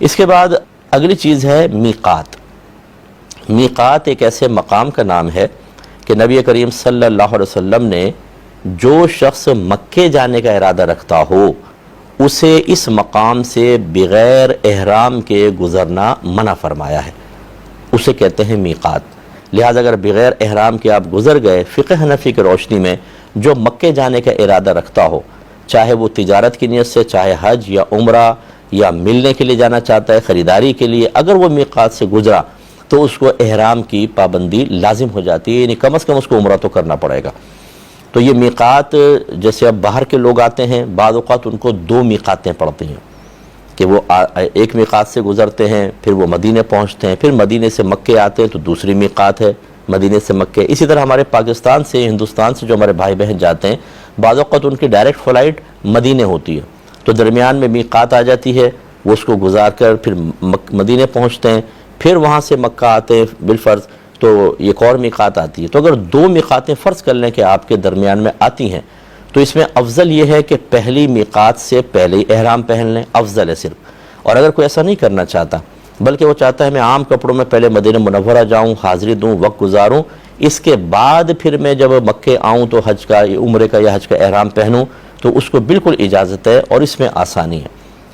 اس کے بعد اگلی چیز ہے میقات۔ میقات ایک ایسے مقام کا نام ہے کہ نبی کریم صلی اللہ علیہ وسلم نے جو شخص مکے جانے کا ارادہ رکھتا ہو اسے اس مقام سے بغیر احرام کے گزرنا منع فرمایا ہے، اسے کہتے ہیں میقات۔ لہذا اگر بغیر احرام کے آپ گزر گئے، فقہ حنفی کی روشنی میں جو مکے جانے کا ارادہ رکھتا ہو، چاہے وہ تجارت کی نیت سے، چاہے حج یا عمرہ یا ملنے کے لیے جانا چاہتا ہے، خریداری کے لیے، اگر وہ میقات سے گزرا تو اس کو احرام کی پابندی لازم ہو جاتی ہے، یعنی کم از کم اس کو عمرہ تو کرنا پڑے گا۔ تو یہ میقات، جیسے اب باہر کے لوگ آتے ہیں، بعض اوقات ان کو 2 میقاتیں پڑتی ہیں کہ وہ ایک میقات سے گزرتے ہیں، پھر وہ مدینے پہنچتے ہیں، پھر مدینے سے مکے آتے ہیں تو دوسری میقات ہے مدینے سے مکے۔ اسی طرح ہمارے پاکستان سے، ہندوستان سے جو ہمارے بھائی بہن جاتے ہیں، بعض اوقات ان کی ڈائریکٹ فلائٹ مدینے ہوتی ہے، تو درمیان میں میقات آ جاتی ہے، وہ اس کو گزار کر پھر مدینے پہنچتے ہیں، پھر وہاں سے مکہ آتے ہیں بالفرض، تو ایک اور میقات آتی ہے۔ تو اگر 2 میقاتیں فرض کر لیں کہ آپ کے درمیان میں آتی ہیں، تو اس میں افضل یہ ہے کہ پہلی میقات سے پہلے ہی احرام پہن لیں، افضل ہے صرف۔ اور اگر کوئی ایسا نہیں کرنا چاہتا، بلکہ وہ چاہتا ہے میں عام کپڑوں میں پہلے مدینہ منورہ جاؤں، حاضری دوں، وقت گزاروں، اس کے بعد پھر میں جب مکے آؤں تو حج کا، عمرے کا یا حج کا احرام پہنوں، تو اس کو بالکل اجازت ہے اور اس میں آسانی ہے۔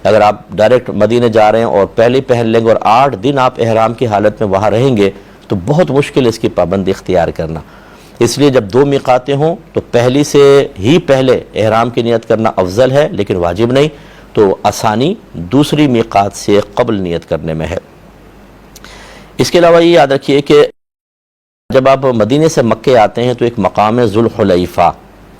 اگر آپ ڈائریکٹ مدینے جا رہے ہیں اور پہلے ہی پہن لیں گے اور 8 دن آپ احرام کی حالت میں وہاں رہیں گے تو بہت مشکل ہے اس کی پابندی اختیار کرنا۔ اس لیے جب 2 میقاتیں ہوں تو پہلی سے ہی پہلے احرام کی نیت کرنا افضل ہے، لیکن واجب نہیں، تو آسانی دوسری میقات سے قبل نیت کرنے میں ہے۔ اس کے علاوہ یہ یاد رکھیے کہ جب آپ مدینے سے مکے آتے ہیں تو ایک مقام ہے ذوالحلیفہ،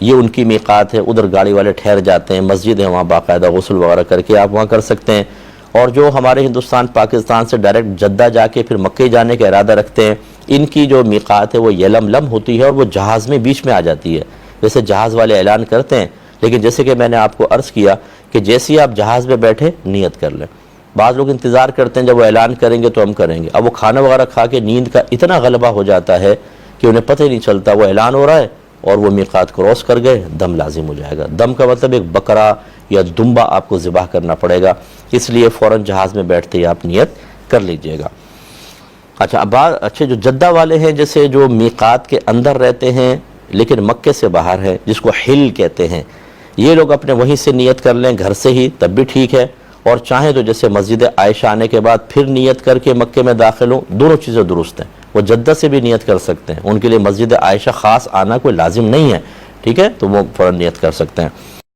یہ ان کی میقات ہے، ادھر گاڑی والے ٹھہر جاتے ہیں، مسجد ہے وہاں، باقاعدہ غسل وغیرہ کر کے آپ وہاں کر سکتے ہیں۔ اور جو ہمارے ہندوستان پاکستان سے ڈائریکٹ جدہ جا کے پھر مکے جانے کا ارادہ رکھتے ہیں، ان کی جو میقات ہے وہ یلملم ہوتی ہے اور وہ جہاز میں بیچ میں آ جاتی ہے، جیسے جہاز والے اعلان کرتے ہیں، لیکن جیسے کہ میں نے آپ کو عرض کیا کہ جیسے ہی آپ جہاز میں بیٹھے نیت کر لیں۔ بعض لوگ انتظار کرتے ہیں جب وہ اعلان کریں گے تو ہم کریں گے، اب وہ کھانا وغیرہ کھا کے نیند کا اتنا غلبہ ہو جاتا ہے کہ انہیں پتہ ہی نہیں چلتا، وہ اعلان ہو رہا ہے اور وہ میقات کراس کر گئے، دم لازم ہو جائے گا۔ دم کا مطلب ایک بکرا یا دمبا آپ کو ذبح کرنا پڑے گا، اس لیے فوراً جہاز میں بیٹھتے ہی آپ نیت کر لیجئے گا۔ اچھا جو جدہ والے ہیں، جیسے جو میقات کے اندر رہتے ہیں لیکن مکے سے باہر ہیں، جس کو حل کہتے ہیں، یہ لوگ اپنے وہیں سے نیت کر لیں گھر سے ہی، تب بھی ٹھیک ہے، اور چاہیں تو جیسے مسجد عائشہ آنے کے بعد پھر نیت کر کے مکے میں داخل ہوں، دونوں چیزیں درست ہیں۔ وہ جدہ سے بھی نیت کر سکتے ہیں، ان کے لیے مسجد عائشہ خاص آنا کوئی لازم نہیں ہے، ٹھیک ہے، تو وہ فوراً نیت کر سکتے ہیں۔